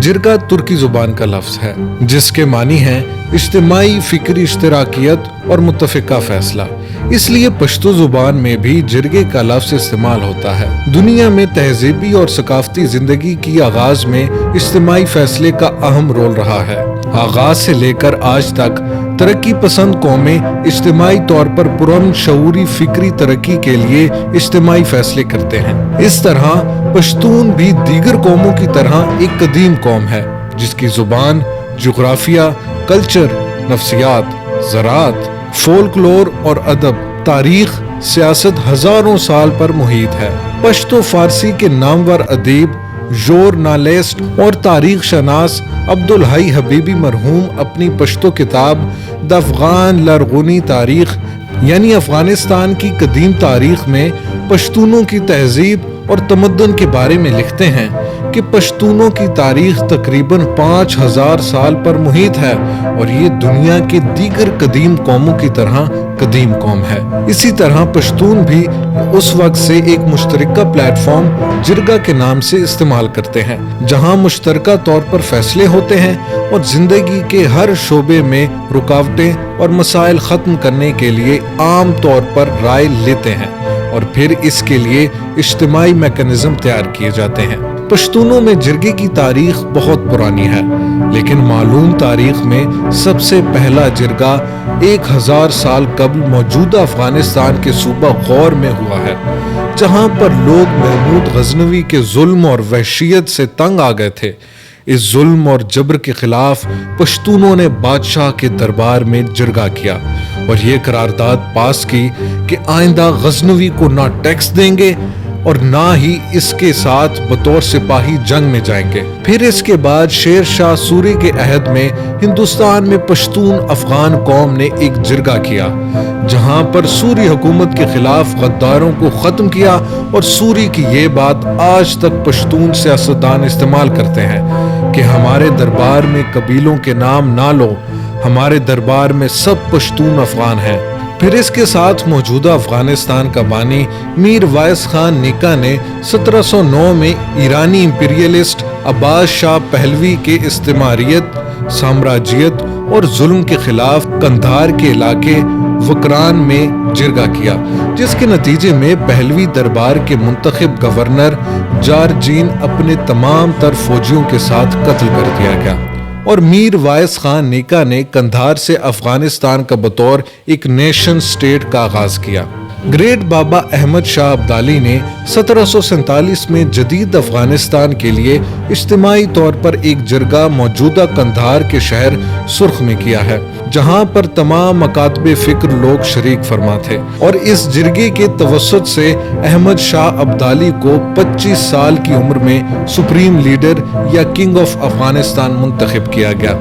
جرگا ترکی زبان کا لفظ ہے جس کے معنی ہیں اجتماعی فکری اشتراکیت اور متفقہ فیصلہ، اس لیے پشتو زبان میں بھی جرگے کا لفظ استعمال ہوتا ہے۔ دنیا میں تہذیبی اور ثقافتی زندگی کی آغاز میں اجتماعی فیصلے کا اہم رول رہا ہے۔ آغاز سے لے کر آج تک ترقی پسند قومیں اجتماعی طور پر پرامن شعوری فکری ترقی کے لیے اجتماعی فیصلے کرتے ہیں۔ اس طرح پشتون بھی دیگر قوموں کی طرح ایک قدیم قوم ہے جس کی زبان، جغرافیہ، کلچر، نفسیات، زراعت، فولکلور اور ادب، تاریخ، سیاست ہزاروں سال پر محیط ہے۔ پشتو فارسی کے نامور ادیب، ژورنالسٹ اور تاریخ شناس عبدالحی حبیبی مرحوم اپنی پشتو کتاب د افغان لرغونی تاریخ یعنی افغانستان کی قدیم تاریخ میں پشتونوں کی تہذیب اور تمدن کے بارے میں لکھتے ہیں کہ پشتونوں کی تاریخ تقریباً 5000 سال پر محیط ہے اور یہ دنیا کے دیگر قدیم قوموں کی طرح قدیم قوم ہے۔ اسی طرح پشتون بھی اس وقت سے ایک مشترکہ پلیٹ فارم جرگا کے نام سے استعمال کرتے ہیں جہاں مشترکہ طور پر فیصلے ہوتے ہیں اور زندگی کے ہر شعبے میں رکاوٹیں اور مسائل ختم کرنے کے لیے عام طور پر رائے لیتے ہیں اور پھر اس کے لیے اجتماعی میکانزم تیار کیے جاتے ہیں۔ پشتونوں میں جرگے کی تاریخ بہت پرانی ہے، لیکن معلوم تاریخ میں سب سے پہلا جرگا 1000 سال قبل موجودہ افغانستان کے صوبہ غور میں ہوا ہے، جہاں پر لوگ محمود غزنوی کے ظلم اور وحشیت سے تنگ آ گئے تھے۔ اس ظلم اور جبر کے خلاف پشتونوں نے بادشاہ کے دربار میں جرگہ کیا اور یہ قرارداد پاس کی کہ آئندہ غزنوی کو نہ ٹیکس دیں گے اور نہ ہی اس کے ساتھ بطور سپاہی جنگ میں جائیں گے۔ پھر اس کے بعد شیر شاہ سوری کے عہد میں ہندوستان میں پشتون افغان قوم نے ایک جرگہ کیا جہاں پر سوری حکومت کے خلاف غداروں کو ختم کیا، اور سوری کی یہ بات آج تک پشتون سیاستدان استعمال کرتے ہیں کہ ہمارے دربار میں قبیلوں کے نام نہ لو، ہمارے دربار میں سب پشتون افغان ہیں۔ پھر اس کے ساتھ موجودہ افغانستان کا بانی میر وائس خان نیکا نے 1709 میں ایرانی امپیریلسٹ عباس شاہ پہلوی کے استعماریت، سامراجیت اور ظلم کے خلاف قندھار کے علاقے وکران میں جرگہ کیا، جس کے نتیجے میں پہلوی دربار کے منتخب گورنر جارجین اپنے تمام تر فوجیوں کے ساتھ قتل کر دیا گیا اور میر وائس خان نیکا نے قندھار سے افغانستان کا بطور ایک نیشن سٹیٹ کا آغاز کیا۔ گریٹ بابا احمد شاہ ابدالی نے 1747 میں جدید افغانستان کے لیے اجتماعی طور پر ایک جرگہ موجودہ قندھار کے شہر سرخ میں کیا ہے، جہاں پر تمام مکاتب فکر لوگ شریک فرما تھے، اور اس جرگے کے توسط سے احمد شاہ ابدالی کو 25 سال کی عمر میں سپریم لیڈر یا کنگ آف افغانستان منتخب کیا گیا۔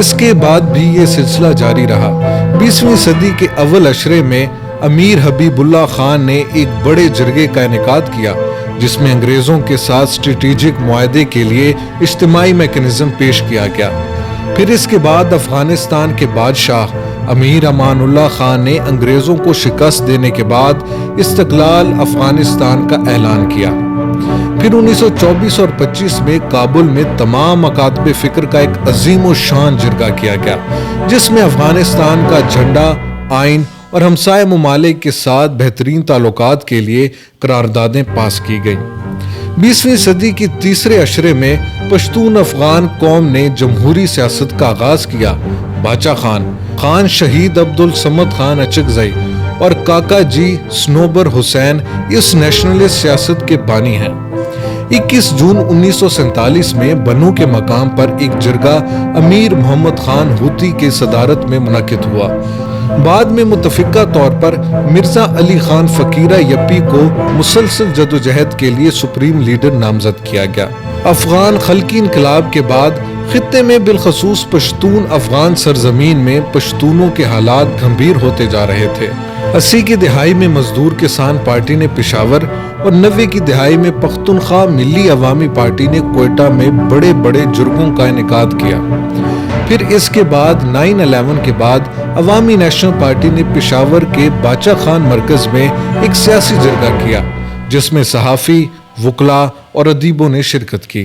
اس کے بعد بھی یہ سلسلہ جاری رہا۔ 20ویں صدی کے اول عشرے میں امیر حبیب اللہ خان نے ایک بڑے جرگے کا انعقاد کیا جس میں انگریزوں کے ساتھ اسٹریٹجک معاہدے کے لیے اجتماعی میکانزم پیش کیا گیا۔ پھر اس کے بعد افغانستان کے بادشاہ امیر امان اللہ خان نے انگریزوں کو شکست دینے کے بعد استقلال افغانستان کا اعلان کیا۔ پھر 1924 اور 25 میں کابل میں تمام مکاتب فکر کا ایک عظیم الشان جرگہ کیا گیا جس میں افغانستان کا جھنڈا، آئین اور ہمسائے ممالک کے ساتھ بہترین تعلقات کے لیے قراردادیں پاس کی گئیں۔ 20ویں صدی کی تیسرے عشرے میں پشتون افغان قوم نے جمہوری سیاست کا آغاز کیا۔ باچا خان شہید عبدالصمد خان اچکزئی اور کاکا جی سنوبر حسین اس نیشنلسٹ سیاست کے بانی ہیں۔ 21 جون 1947 میں بنو کے مقام پر ایک جرگہ امیر محمد خان ہوتی کے صدارت میں منعقد ہوا۔ بعد میں متفقہ طور پر مرزا علی خان فقیرہ یپی کو مسلسل جدوجہد کے لیے سپریم لیڈر نامزد کیا گیا۔ افغان خلقی انقلاب کے بعد خطے میں بالخصوص پشتون افغان سرزمین میں پشتونوں کے حالات گھمبیر ہوتے جا رہے تھے۔ 80 کی دہائی میں مزدور کسان پارٹی نے پشاور اور 90 کی دہائی میں پختونخوا ملی عوامی پارٹی نے کوئٹہ میں بڑے بڑے جرگوں کا انعقاد کیا۔ پھر اس کے بعد 9/11 کے بعد عوامی نیشنل پارٹی نے پشاور کے باچا خان مرکز میں ایک سیاسی جرگہ کیا جس میں صحافی، وکلاء اور ادیبوں نے شرکت کی۔